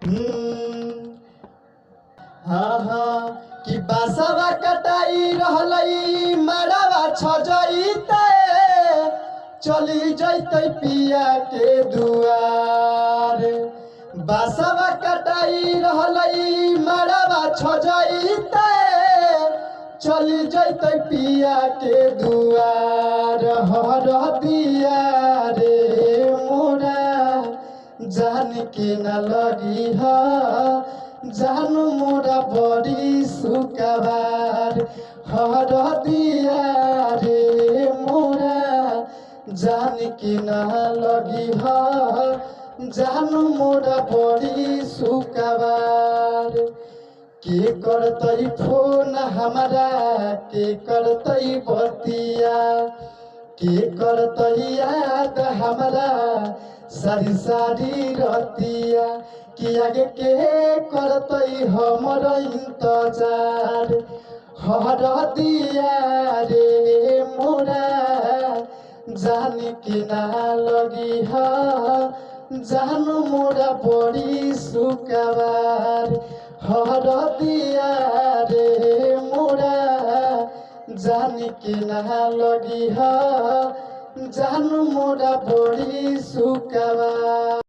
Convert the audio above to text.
हम्म, हाँ हाँ कि बासवा कटाई रहलई मड़वा छजईते चली जैते पिया के दुआर। बासवा कटाई रहलई मड़वा छजईते चली जैते पिया के दुआर। हर दिया रे मोरा जान के न लगी जान मोरा बड़ी सुकवार। हर दिया रे मोरा जान के न लगी जान मोरा बड़ी सुकवार। के करतई फोन हमारा के करतई बतिया के करतई याद हमारा सारी सारी रतिया कि आगे के करतई हमर इंतजार। हर दिया रे मोरा जान के ना लगी जान मोरा बड़ी सुकवार। हर दिया रे मोरा जान के ना लगी जान मोरा बड़ी सुकवार।